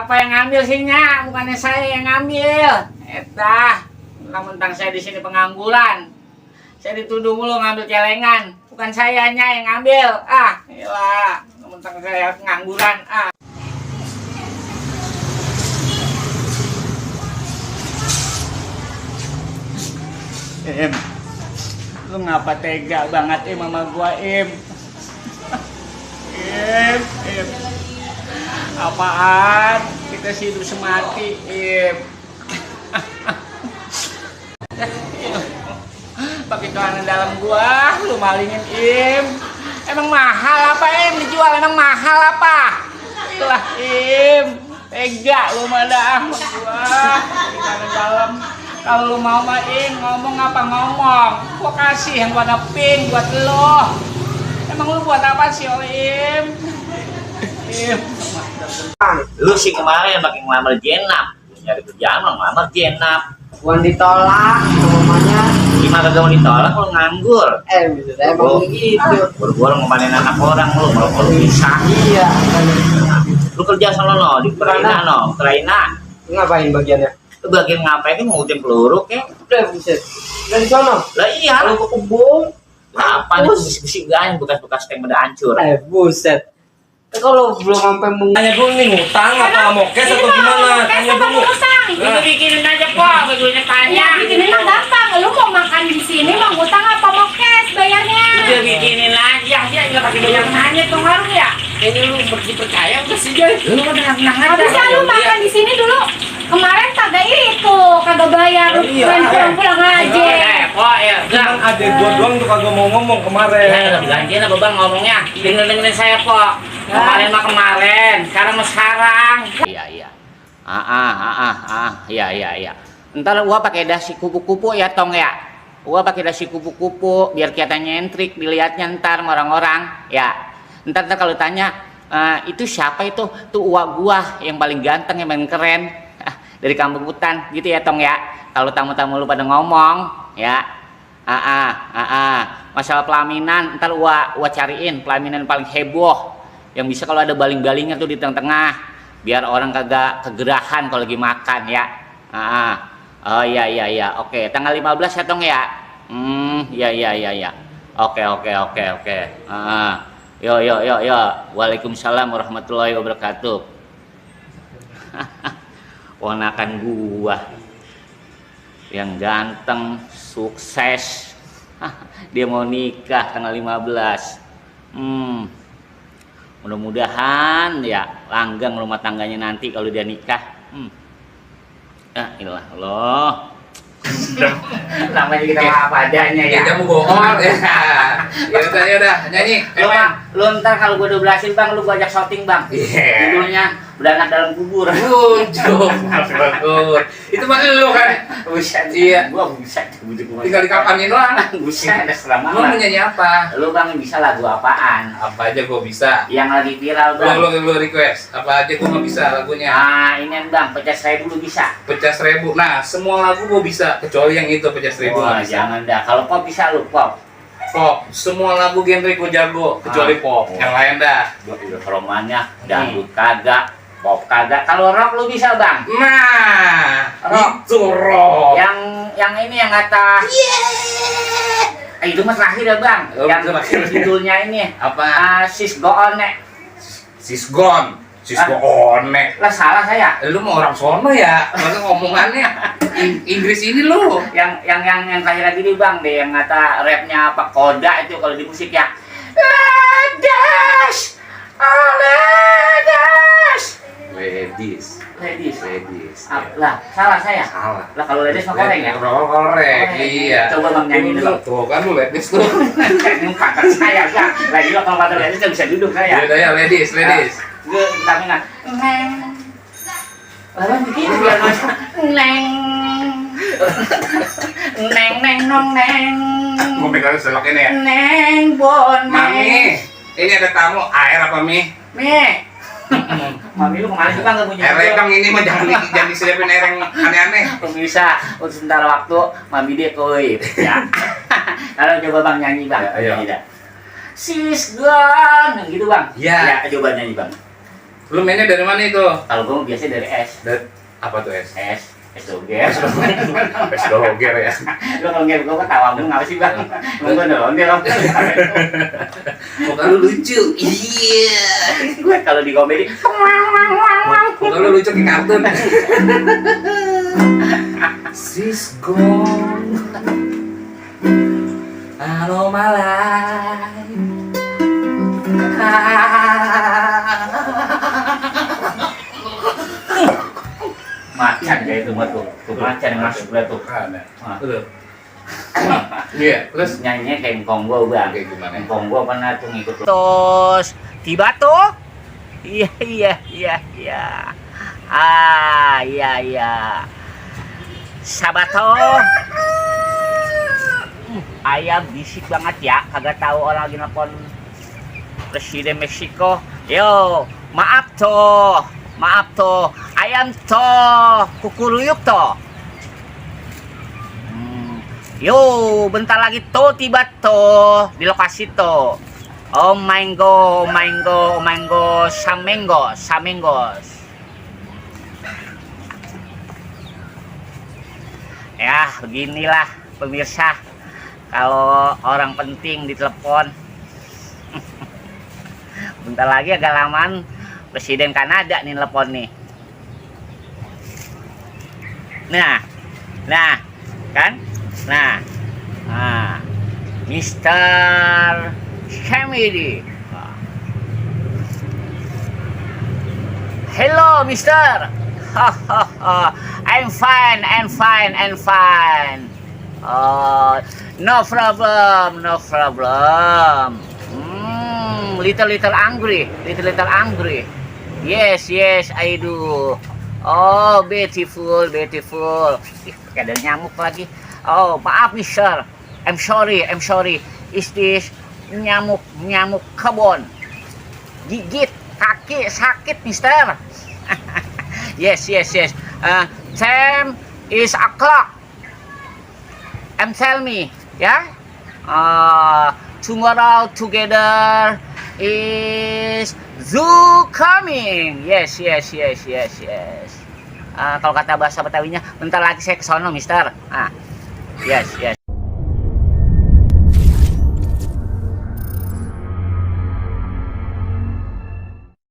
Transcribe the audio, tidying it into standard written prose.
Siapa yang ngambil sihnya? Bukannya saya yang ngambil. Mentang saya di sini pengangguran. Saya dituduh mulu ngambil celengan. Bukan sayanya yang ngambil. Gila. Mentang saya pengangguran. Lu ngapa tega banget sama gua, Im? Im. Apaan? Kita sih hidup semati, Im. Pakai celana dalam gua, lu malingin, Im. Emang mahal apa, Im? Dijual emang mahal apa? Itulah, Im. Tega lu mah dah sama gua. Pakai celana dalam. Kalau lu mau mah, Im, ngomong apa ngomong. Gua kasih yang warna pink buat lo. Emang lu buat apa sih, Im? Im. Lu sih kemarin pakai ngelamar Jenap, nyari kerjaan ngelamar Jenap. Bukan ditolak namanya. Gimana kagak mau ditolak lu nganggur? Bisa emang begitu. Buru-buru ngemanin anak orang lu kalau bisa. Iya. Lu kerja sana no di Ukraina. Ngapain bagiannya? Lu bagian ngapain kan ngutin peluru kek? Udah buset. Dari sono. Lah iya. Kalau ke kebun. Apaan itu bisik-bisik gani bekas-bekas tank udah hancur. Buset. Kalau belum sampai Tanya dulu nih, ngutang apa mau cash atau gimana? Tanya dulu. Lu bikinin aja, Pak. Bajunya tanya. Bikinin mah gampang. Lu mau makan di sini mau ngutang apa mau cash bayarnya? Udah bikinin aja. Ya nggak pakai banyak nanya tuh ngaruh ya. Kayaknya lu percaya udah sih, Joy. Lu udah tenang aja. Habisnya lu makan di sini dulu. Kemarin kagak kagak bayar. Pulang aja. Cuman adek gua doang tuh kagak mau ngomong kemarin. Ya, gantian apa bang ngomongnya? Dengerin saya, Pak. Kemarin mah kemarin, sekarang mah sekarang. Iya. Iya. Ntar gua pakai dasi kupu-kupu ya, Tong ya. Gua pakai dasi kupu-kupu biar kelihatan nyentrik dilihatnya ntar sama orang-orang. Ya. Ntar kalau tanya itu siapa itu? Tuh uak gua yang paling ganteng, yang paling keren dari kampung hutan gitu ya, Tong ya. Kalau tamu-tamu lu pada ngomong, ya. Masalah pelaminan ntar gua cariin pelaminan paling heboh yang bisa kalau ada baling-balingnya tuh di tengah-tengah biar orang kagak kegerahan kalau lagi makan ya. Oh iya. Oke, tanggal 15 ya, Tong ya. Iya. Oke. Yo. Waalaikumsalam warahmatullahi wabarakatuh. Ponakan gua yang ganteng, sukses. Dia mau nikah tanggal 15. Mudah-mudahan ya langgeng rumah tangganya nanti kalau dia nikah. Inilah Allah. Namanya kita apa adanya ya. Kita mau bohong ya. Ya udah, nyanyi. Lu ntar kalau gua udah berhasil, Bang, lu gua ajak syuting, Bang. Judulnya Beranak Dalam Kubur. Bagus. Itu mah lu kan. Buset. Iya. Gua buset. Tinggal dikapanin doang. Buset, ada selama. Lu mau nyanyi apa? Lu, Bang, bisa lagu apaan? Apa aja gua bisa. Yang lagi viral, Bang. Lu request. Apa aja gua nggak bisa lagunya. Ini Bang, pecah 1000 lu bisa. Pecah 1000. Nah, semua lagu gua bisa kecuali yang itu pecah 1000 Wah, nggak bisa. jangan dah. Kalau pop bisa lu, pop. Pop. Semua lagu genre gua jago kecuali pop. Yang lain dah. Romannya dangdut kagak, pop kagak. Kalau rock lu bisa, Bang. Nah, Rock. itu rock. Yang ini yang kata itu mah terakhir ya, Bang. Oh, Yang terakhir. judulnya ini Apa? Sis Go On Nek. Sis gone. Sis gone. Lah salah saya. Lu mau orang sono ya? Masa ngomongannya Inggris ini lu. Yang terakhir lagi nih, Bang, deh yang kata rapnya apa Koda itu kalau di musik ya. Dash. Ladies. Lah, salah saya. Salah. Lah kalau ladies mah koreng ya. Korek, iya. Coba Bang nyanyi dulu. Tuh kan lu ladies tuh. Ini kata saya, Bang. Lagi lo kalau kata ladies nggak bisa duduk saya. Udah ya, ladies. Gue tamingan. Neng. Lalu begini biar masuk. Neng. Neng nong neng. Gua pegang selok ini ya. Neng bon. Mami, ini ada tamu. Air apa Mi? Mami lu kemana sih, Bang? Gak punya Air rekam ini mah jangan diselipin air yang aneh-aneh. Bisa untuk sementara waktu Mami dia koip ya. Lalu coba Bang nyanyi, Bang. Ayo. Sis gone gitu, Bang. Iya. Ya, coba nyanyi, Bang. Lu mainnya dari mana itu? Kalau gue biasanya dari S. Dari apa tuh S? S doger. S doger ya. Lu kalau nggak gue ketawa lu ngapa sih bang? Gue udah ondel om. Muka lu lucu. Iya. Gue kalau di komedi. Muka lu lucu kayak kartun. Sis gone. Anomalai. Macan kayak itu mah tuh macan yang masuk gue tuh. Betul. Iya, terus Nyanyinya kayak engkong gue bang. kayak gimana? Engkong gue pernah tuh ngikut. Terus tiba tuh. Iya. Iya. Sabato. Ayam bisik banget ya, kagak tahu orang lagi nelfon Presiden Meksiko. Yo, maaf toh. Ayam toh, kukuruyuk toh. Yo, bentar lagi toh tiba toh di lokasi toh. Oh mango, samengos. Ya, beginilah pemirsa. Kalau orang penting ditelepon. Bentar lagi agak lamaan Presiden Kanada nih telepon nih. Nah, kan? Nah, Mr. Kennedy. Hello, Mister. I'm fine. No problem. Little angry. Yes, I do. Oh, beautiful. Ih, ada nyamuk lagi. Oh, maaf, Mister. I'm sorry. Is this nyamuk kebon? Gigit kaki sakit, Mister. Yes. Time is o'clock. Tell me, ya. Tomorrow together is zoo coming. Yes. Kalau kata bahasa Betawinya, bentar lagi saya ke sono, Mister. Yes.